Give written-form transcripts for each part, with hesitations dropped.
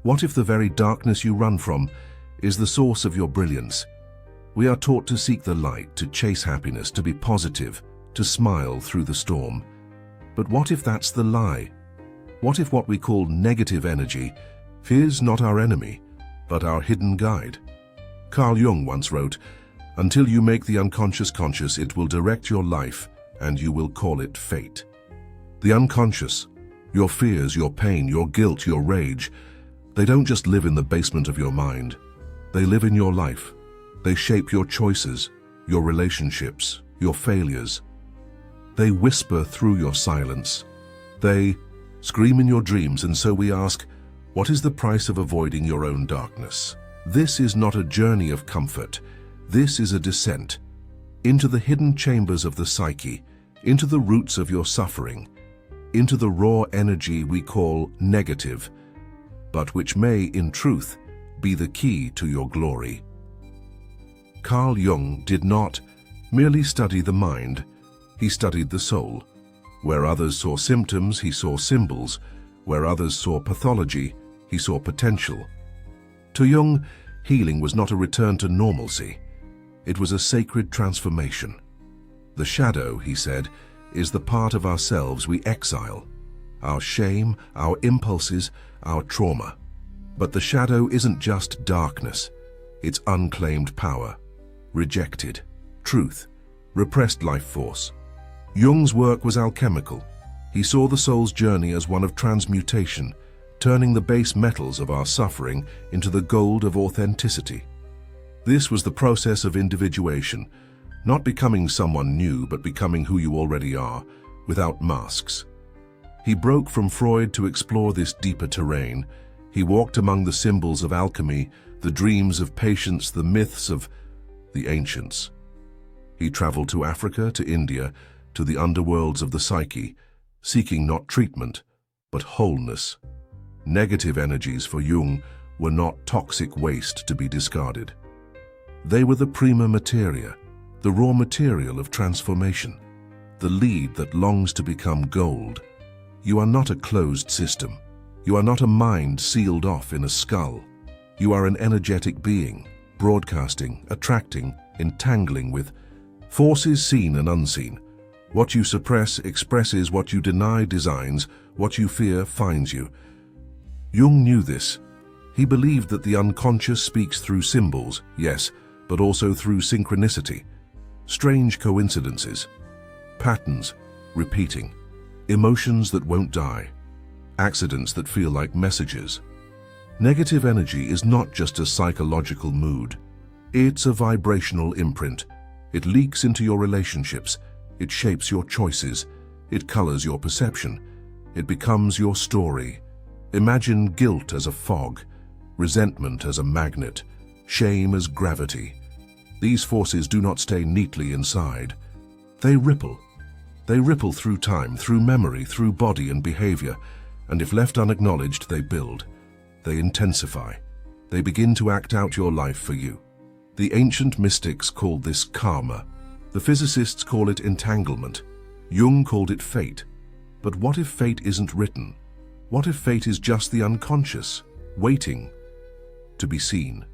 What if the very darkness you run from is the source of your brilliance? We are taught to seek the light, to chase happiness, to be positive, to smile through the storm. But what if that's the lie? What if what we call negative energy is not our enemy, but our hidden guide? Carl Jung once wrote, "Until you make the unconscious conscious, it will direct your life, and you will call it fate." The unconscious, your fears, your pain, your guilt, your rage, they don't just live in the basement of your mind. They live in your life. They shape your choices, your relationships, your failures. They whisper through your silence. They scream in your dreams, and so we ask, what is the price of avoiding your own darkness? This is not a journey of comfort. This is a descent into the hidden chambers of the psyche, into the roots of your suffering, into the raw energy we call negative, but which may, in truth, be the key to your glory. Carl Jung did not merely study the mind, he studied the soul. Where others saw symptoms, he saw symbols. Where others saw pathology, he saw potential. To Jung, healing was not a return to normalcy. It was a sacred transformation. The shadow, he said, is the part of ourselves we exile. Our shame, our impulses, our trauma. But the shadow isn't just darkness. It's unclaimed power, rejected truth, repressed life force. Jung's work was alchemical. He saw the soul's journey as one of transmutation, turning the base metals of our suffering into the gold of authenticity. This was the process of individuation, not becoming someone new, but becoming who you already are, without masks. He broke from Freud to explore this deeper terrain. He walked among the symbols of alchemy, the dreams of patience, the myths of the ancients. He traveled to Africa, to India, to the underworlds of the psyche, seeking not treatment, but wholeness. Negative energies for Jung were not toxic waste to be discarded. They were the prima materia, the raw material of transformation, the lead that longs to become gold. You are not a closed system. You are not a mind sealed off in a skull. You are an energetic being, broadcasting, attracting, entangling with forces seen and unseen. What you suppress expresses, what you deny designs, what you fear finds you. Jung knew this. He believed that the unconscious speaks through symbols, yes, but also through synchronicity, strange coincidences, patterns repeating, emotions that won't die, accidents that feel like messages. Negative energy is not just a psychological mood. It's a vibrational imprint. It leaks into your relationships. It shapes your choices. It colors your perception. It becomes your story. Imagine guilt as a fog, resentment as a magnet, shame as gravity. These forces do not stay neatly inside. They ripple. They ripple through time, through memory, through body and behavior, and if left unacknowledged, they build. They intensify. They begin to act out your life for you. The ancient mystics called this karma. The physicists call it entanglement. Jung called it fate. But what if fate isn't written? What if fate is just the unconscious, waiting to be seen?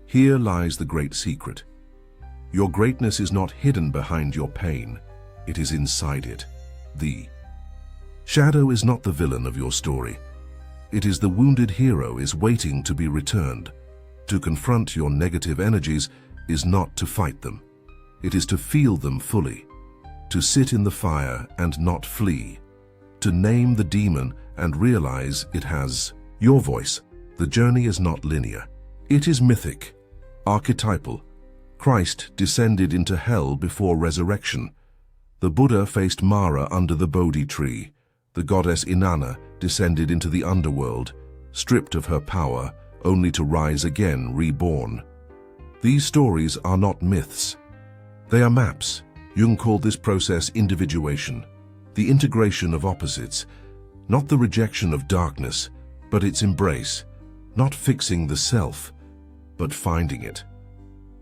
Here lies the great secret. Your greatness is not hidden behind your pain. It is inside it. The shadow is not the villain of your story. It is the wounded hero is waiting to be returned. To confront your negative energies is not to fight them. It is to feel them fully, to sit in the fire and not flee, to name the demon and realize it has your voice. The journey is not linear. It is mythic, archetypal. Christ descended into hell before resurrection. The Buddha faced Mara under the Bodhi tree. The goddess Inanna descended into the underworld, stripped of her power, only to rise again, reborn. These stories are not myths. They are maps. Jung called this process individuation, the integration of opposites, not the rejection of darkness, but its embrace, not fixing the self, but finding it.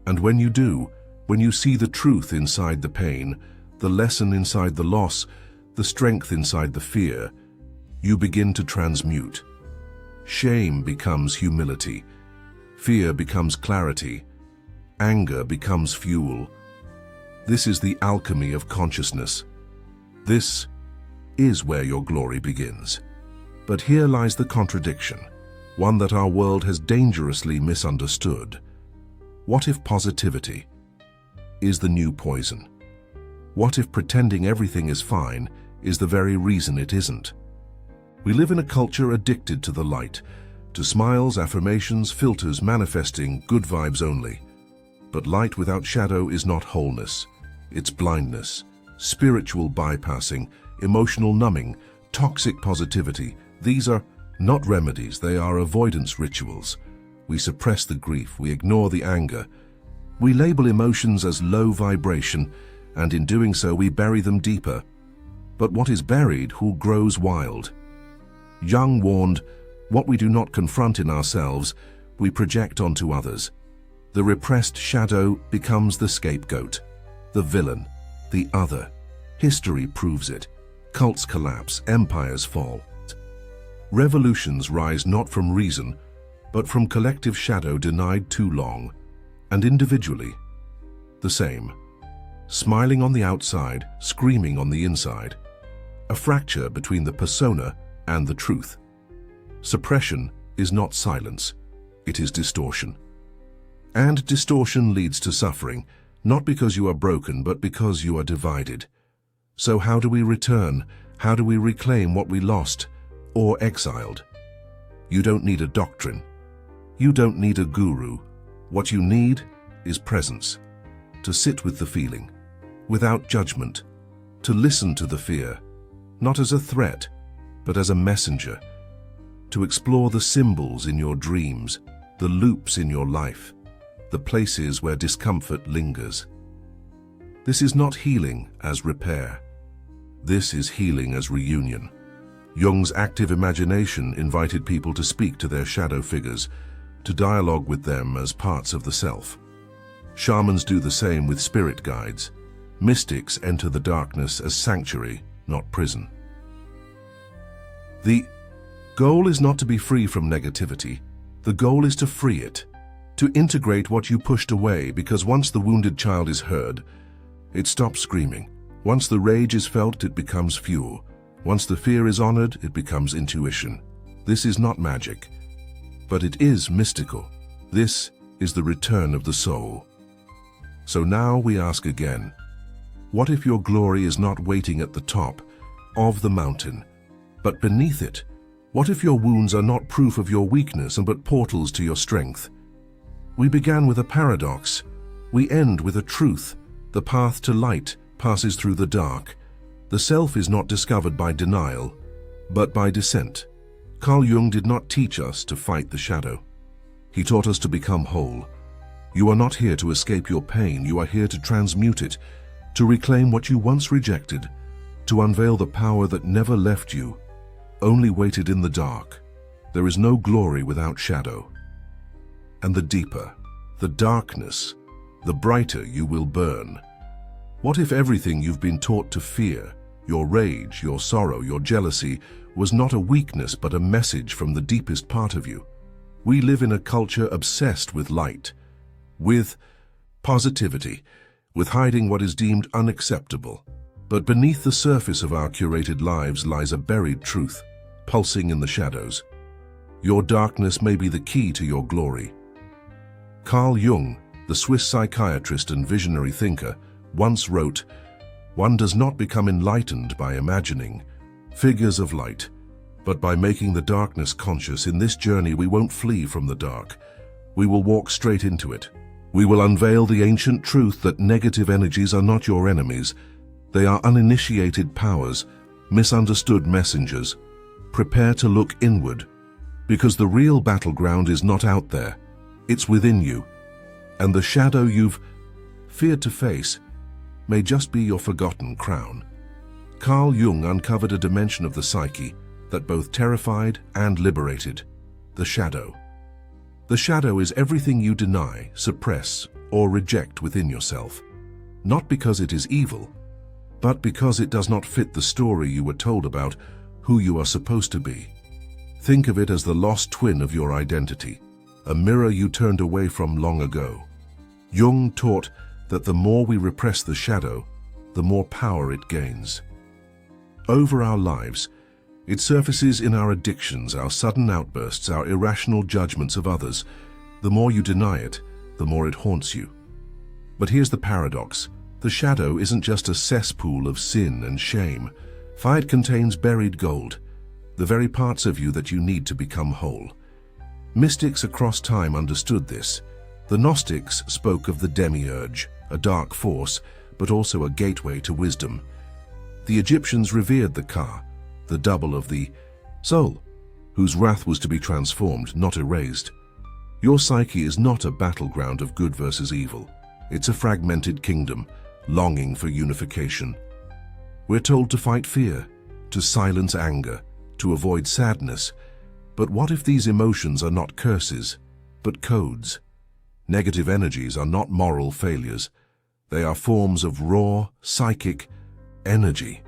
And when you do, when you see the truth inside the pain, the lesson inside the loss, the strength inside the fear, you begin to transmute. Shame becomes humility. Fear becomes clarity. Anger becomes fuel. This is the alchemy of consciousness. This is where your glory begins. But here lies the contradiction, one that our world has dangerously misunderstood. What if positivity is the new poison? What if pretending everything is fine is the very reason it isn't? We live in a culture addicted to the light, to smiles, affirmations, filters manifesting good vibes only. But light without shadow is not wholeness. It's blindness, spiritual bypassing, emotional numbing, toxic positivity. These are not remedies, they are avoidance rituals. We suppress the grief, we ignore the anger. We label emotions as low vibration, and in doing so we bury them deeper. But what is buried grows wild. Jung warned, what we do not confront in ourselves, we project onto others. The repressed shadow becomes the scapegoat, the villain, the other. History proves it. Cults collapse, empires fall. Revolutions rise not from reason, but from collective shadow denied too long. And individually, the same. Smiling on the outside, screaming on the inside. A fracture between the persona and the truth. Suppression is not silence, it is distortion. And distortion leads to suffering, not because you are broken, but because you are divided. So how do we return? How do we reclaim what we lost or exiled? You don't need a doctrine. You don't need a guru. What you need is presence. To sit with the feeling, without judgment. To listen to the fear, not as a threat, but as a messenger. To explore the symbols in your dreams, the loops in your life, the places where discomfort lingers. This is not healing as repair. This is healing as reunion. Jung's active imagination invited people to speak to their shadow figures, to dialogue with them as parts of the self. Shamans do the same with spirit guides. Mystics enter the darkness as sanctuary, not prison. The goal is not to be free from negativity. The goal is to free it, to integrate what you pushed away, because once the wounded child is heard, it stops screaming. Once the rage is felt, it becomes fuel. Once the fear is honored, it becomes intuition. This is not magic, but it is mystical. This is the return of the soul. So now we ask again, what if your glory is not waiting at the top of the mountain, but beneath it? What if your wounds are not proof of your weakness but portals to your strength? We began with a paradox. We end with a truth. The path to light passes through the dark. The self is not discovered by denial, but by descent. Carl Jung did not teach us to fight the shadow. He taught us to become whole. You are not here to escape your pain. You are here to transmute it, to reclaim what you once rejected, to unveil the power that never left you, only waited in the dark. There is no glory without shadow. And the deeper, the darkness, the brighter you will burn. What if everything you've been taught to fear, your rage, your sorrow, your jealousy, was not a weakness but a message from the deepest part of you? We live in a culture obsessed with light, with positivity, with hiding what is deemed unacceptable. But beneath the surface of our curated lives lies a buried truth, pulsing in the shadows. Your darkness may be the key to your glory. Carl Jung, the Swiss psychiatrist and visionary thinker, once wrote, "One does not become enlightened by imagining figures of light, but by making the darkness conscious. In this journey we won't flee from the dark. We will walk straight into it. We will unveil the ancient truth that negative energies are not your enemies. They are uninitiated powers, misunderstood messengers. Prepare to look inward, because the real battleground is not out there. It's within you. And the shadow you've feared to face may just be your forgotten crown." Carl Jung uncovered a dimension of the psyche that both terrified and liberated: the shadow. The shadow is everything you deny, suppress, or reject within yourself, not because it is evil, but because it does not fit the story you were told about who you are supposed to be. Think of it as the lost twin of your identity, a mirror you turned away from long ago. Jung taught that the more we repress the shadow, the more power it gains. Over our lives, it surfaces in our addictions, our sudden outbursts, our irrational judgments of others. The more you deny it, the more it haunts you. But here's the paradox. The shadow isn't just a cesspool of sin and shame. It contains buried gold, the very parts of you that you need to become whole. Mystics across time understood this. The Gnostics spoke of the demiurge, a dark force, but also a gateway to wisdom. The Egyptians revered the Ka, the double of the soul, whose wrath was to be transformed, not erased. Your psyche is not a battleground of good versus evil. It's a fragmented kingdom, longing for unification. We're told to fight fear, to silence anger, to avoid sadness. But what if these emotions are not curses, but codes? Negative energies are not moral failures. They are forms of raw, psychic energy.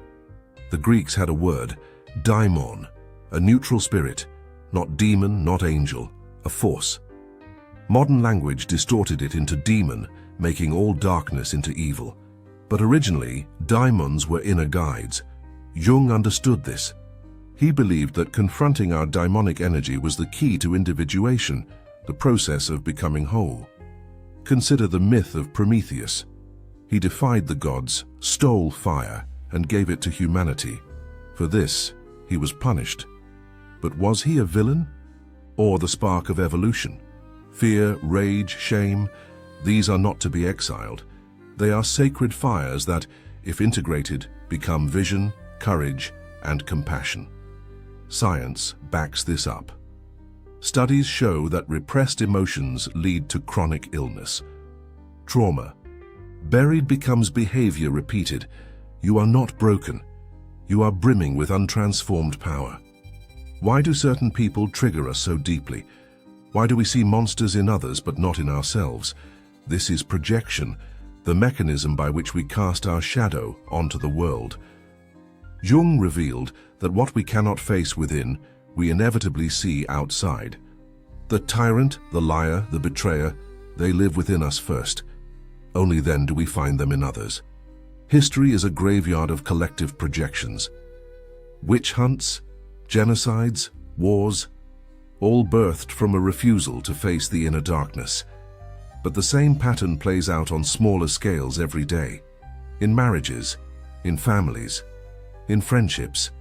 The Greeks had a word, daimon, a neutral spirit, not demon, not angel, a force. Modern language distorted it into demon, making all darkness into evil. But originally, daimons were inner guides. Jung understood this. He believed that confronting our daimonic energy was the key to individuation, the process of becoming whole. Consider the myth of Prometheus. He defied the gods, stole fire, and gave it to humanity. For this, he was punished. But was he a villain? Or the spark of evolution? Fear, rage, shame, these are not to be exiled. They are sacred fires that, if integrated, become vision, courage, and compassion. Science backs this up. Studies show that repressed emotions lead to chronic illness. Trauma. Buried becomes behavior repeated. You are not broken. You are brimming with untransformed power. Why do certain people trigger us so deeply? Why do we see monsters in others but not in ourselves? This is projection, the mechanism by which we cast our shadow onto the world. Jung revealed that what we cannot face within, we inevitably see outside. The tyrant, the liar, the betrayer, they live within us first. Only then do we find them in others. History is a graveyard of collective projections. Witch hunts, genocides, wars, all birthed from a refusal to face the inner darkness. But the same pattern plays out on smaller scales every day. In marriages, in families, in friendships.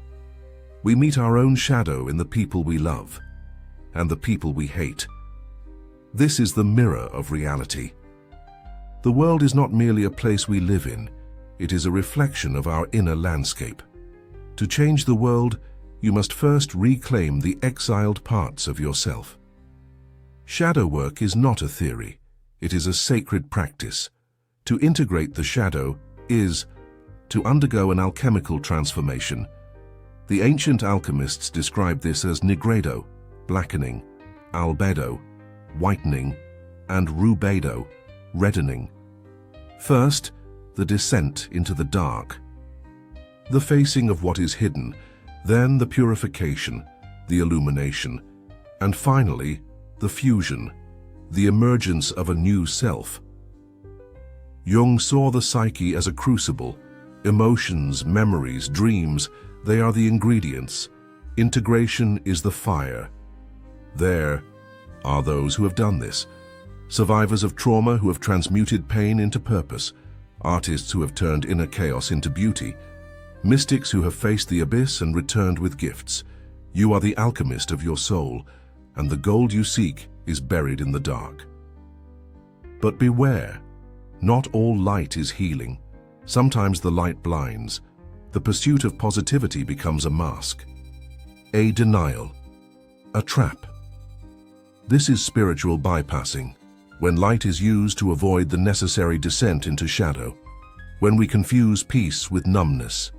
We meet our own shadow in the people we love and the people we hate. This is the mirror of reality. The world is not merely a place we live in, it is a reflection of our inner landscape. To change the world, you must first reclaim the exiled parts of yourself. Shadow work is not a theory, it is a sacred practice. To integrate the shadow is to undergo an alchemical transformation. The ancient alchemists described this as nigredo, blackening, albedo, whitening, and rubedo, reddening. First, the descent into the dark, the facing of what is hidden, then the purification, the illumination, and finally, the fusion, the emergence of a new self. Jung saw the psyche as a crucible. Emotions, memories, dreams, they are the ingredients. Integration is the fire. There are those who have done this. Survivors of trauma who have transmuted pain into purpose. Artists who have turned inner chaos into beauty. Mystics who have faced the abyss and returned with gifts. You are the alchemist of your soul, and the gold you seek is buried in the dark. But beware, not all light is healing. Sometimes the light blinds. The pursuit of positivity becomes a mask, a denial, a trap. This is spiritual bypassing, when light is used to avoid the necessary descent into shadow, when we confuse peace with numbness,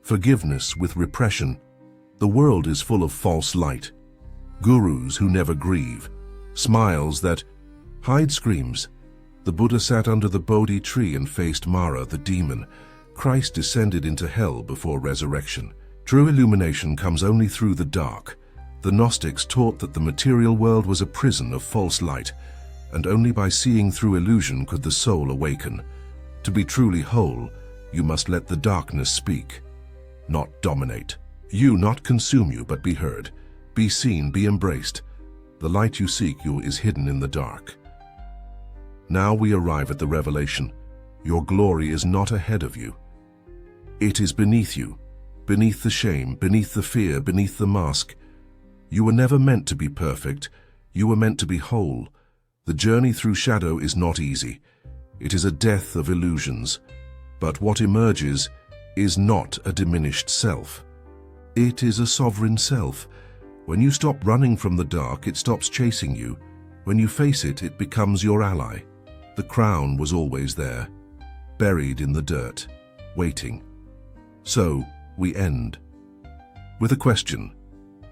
forgiveness with repression. The world is full of false light, gurus who never grieve, smiles that hide screams. The Buddha sat under the Bodhi tree and faced Mara, the demon. Christ descended into hell before resurrection. True illumination comes only through the dark, The Gnostics taught that the material world was a prison of false light, and only by seeing through illusion could the soul awaken. To be truly whole, you must let the darkness speak, not dominate. You not consume you, but be heard. Be seen, be embraced. The light you seek is hidden in the dark. Now we arrive at the revelation. Your glory is not ahead of you. It is beneath you, beneath the shame, beneath the fear, beneath the mask. You were never meant to be perfect. You were meant to be whole. The journey through shadow is not easy. It is a death of illusions. But what emerges is not a diminished self. It is a sovereign self. When you stop running from the dark, it stops chasing you. When you face it, it becomes your ally. The crown was always there, buried in the dirt, waiting. So, we end with a question.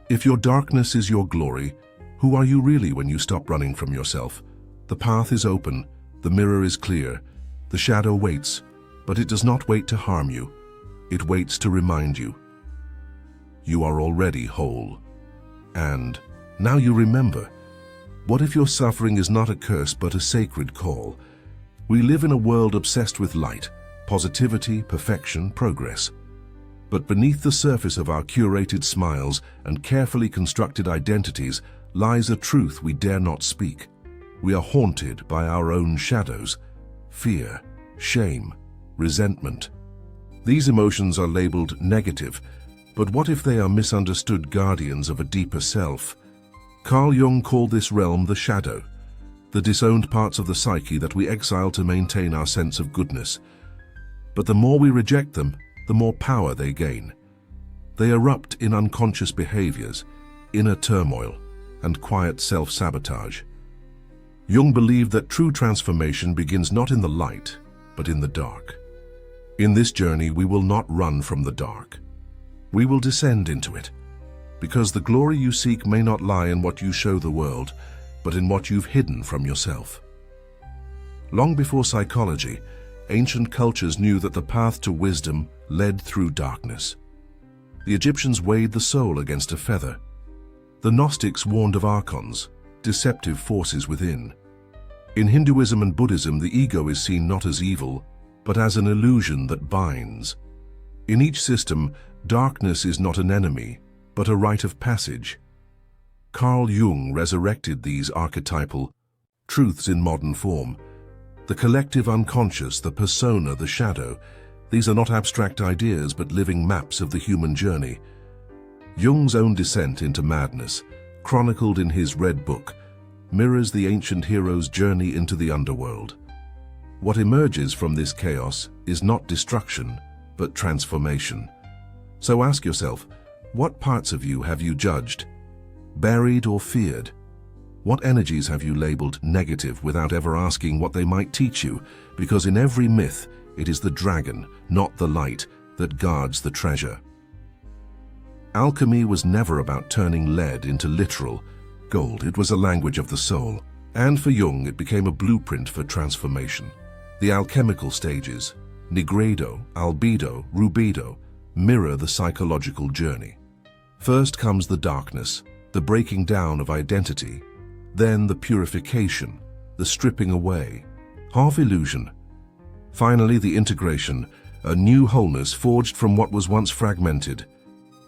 If your darkness is your glory, who are you really when you stop running from yourself? The path is open, the mirror is clear, the shadow waits, but it does not wait to harm you. It waits to remind you. You are already whole. And now you remember. What if your suffering is not a curse but a sacred call? We live in a world obsessed with light, positivity, perfection, progress. But beneath the surface of our curated smiles and carefully constructed identities lies a truth we dare not speak. We are haunted by our own shadows: fear, shame, resentment. These emotions are labeled negative, but what if they are misunderstood guardians of a deeper self? Carl Jung called this realm the shadow, the disowned parts of the psyche that we exile to maintain our sense of goodness. But the more we reject them, the more power they gain. They erupt in unconscious behaviors, inner turmoil, and quiet self-sabotage. Jung believed that true transformation begins not in the light, but in the dark. In this journey, we will not run from the dark. We will descend into it, because the glory you seek may not lie in what you show the world, but in what you've hidden from yourself. Long before psychology, ancient cultures knew that the path to wisdom led through darkness. The Egyptians weighed the soul against a feather. The Gnostics warned of archons, deceptive forces within. In Hinduism and Buddhism, the ego is seen not as evil, but as an illusion that binds. In each system, darkness is not an enemy, but a rite of passage. Carl Jung resurrected these archetypal truths in modern form. The collective unconscious, the persona, the shadow, these are not abstract ideas but living maps of the human journey. Jung's own descent into madness, chronicled in his Red Book, mirrors the ancient hero's journey into the underworld. What emerges from this chaos is not destruction, but transformation. So ask yourself, what parts of you have you judged, buried or feared? What energies have you labeled negative without ever asking what they might teach you? Because in every myth, it is the dragon, not the light, that guards the treasure. Alchemy was never about turning lead into literal gold. It was a language of the soul. And for Jung, it became a blueprint for transformation. The alchemical stages, nigredo, albedo, rubedo, mirror the psychological journey. First comes the darkness, the breaking down of identity, then the purification, the stripping away, half illusion. Finally, the integration, a new wholeness forged from what was once fragmented.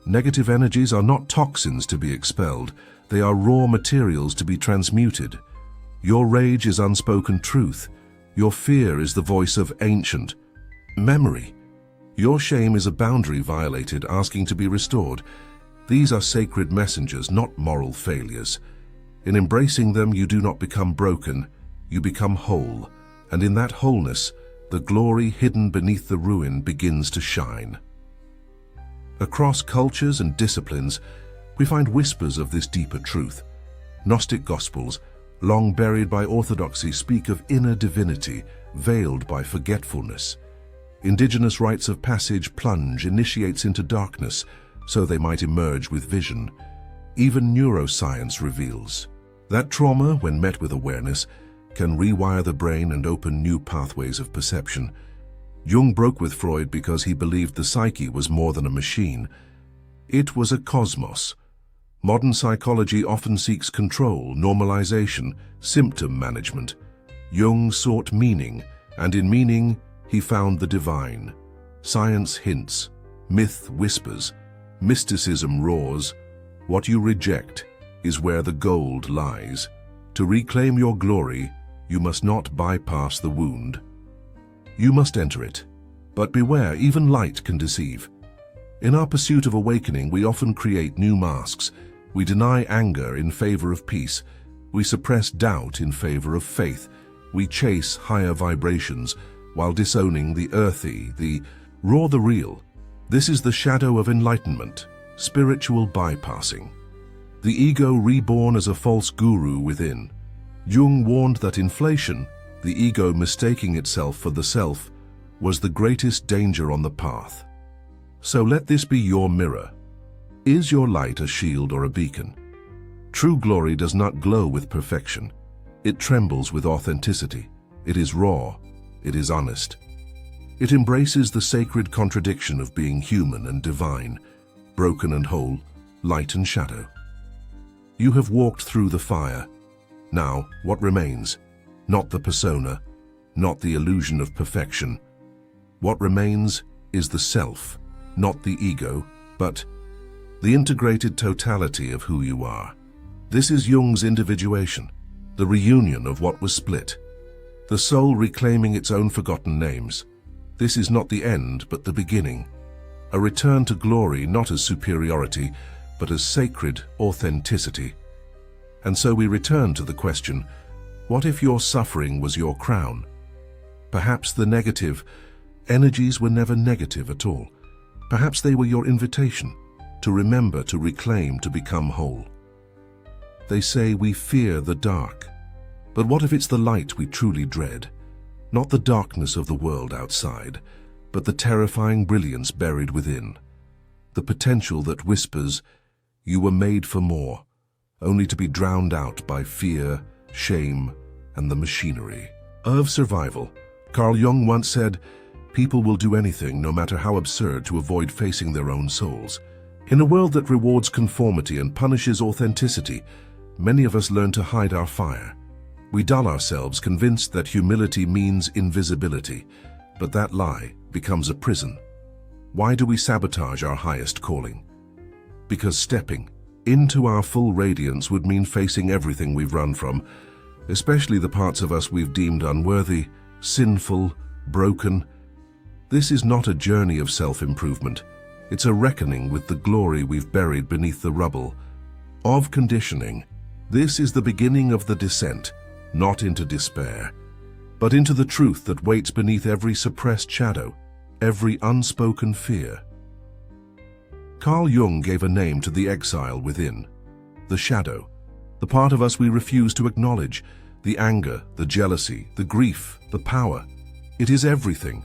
Negative energies are not toxins to be expelled, they are raw materials to be transmuted. Your rage is unspoken truth. Your fear is the voice of ancient memory. Your shame is a boundary violated, asking to be restored. These are sacred messengers, not moral failures. In embracing them, you do not become broken, you become whole. And in that wholeness, the glory hidden beneath the ruin begins to shine. Across cultures and disciplines, we find whispers of this deeper truth. Gnostic Gospels, long buried by orthodoxy, speak of inner divinity, veiled by forgetfulness. Indigenous rites of passage plunge initiates into darkness, so they might emerge with vision. Even neuroscience reveals that trauma, when met with awareness, can rewire the brain and open new pathways of perception. Jung broke with Freud because he believed the psyche was more than a machine. It was a cosmos, Modern psychology often seeks control, normalization, symptom management. Jung sought meaning, and in meaning, he found the divine. Science hints, myth whispers, mysticism roars. What you reject is where the gold lies. To reclaim your glory, you must not bypass the wound. You must enter it. But beware, even light can deceive. In our pursuit of awakening, we often create new masks. We deny anger in favor of peace. We suppress doubt in favor of faith. We chase higher vibrations while disowning the earthy, the raw, the real. This is the shadow of enlightenment, spiritual bypassing. The ego reborn as a false guru within. Jung warned that inflation, the ego mistaking itself for the self, was the greatest danger on the path. So let this be your mirror. Is your light a shield or a beacon? True glory does not glow with perfection. It trembles with authenticity. It is raw. It is honest. It embraces the sacred contradiction of being human and divine, broken and whole, light and shadow. You have walked through the fire. Now, what remains? Not the persona, not the illusion of perfection. What remains is the self, not the ego, but the integrated totality of who you are. This is Jung's individuation, the reunion of what was split, the soul reclaiming its own forgotten names. This is not the end, but the beginning, a return to glory not as superiority, but as sacred authenticity. And so we return to the question, what if your suffering was your crown? Perhaps the negative energies were never negative at all. Perhaps they were your invitation to remember, to reclaim, to become whole. They say we fear the dark, but what if it's the light we truly dread? Not the darkness of the world outside, but the terrifying brilliance buried within. The potential that whispers, you were made for more, only to be drowned out by fear, shame, and the machinery of survival. Carl Jung once said, people will do anything, no matter how absurd, to avoid facing their own souls. In a world that rewards conformity and punishes authenticity, many of us learn to hide our fire. We dull ourselves, convinced that humility means invisibility, but that lie becomes a prison. Why do we sabotage our highest calling? Because stepping into our full radiance would mean facing everything we've run from, especially the parts of us we've deemed unworthy, sinful, broken. This is not a journey of self-improvement. It's a reckoning with the glory we've buried beneath the rubble of conditioning. This is the beginning of the descent, not into despair, but into the truth that waits beneath every suppressed shadow, every unspoken fear. Carl Jung gave a name to the exile within, the shadow, the part of us we refuse to acknowledge, the anger, the jealousy, the grief, the power. It is everything,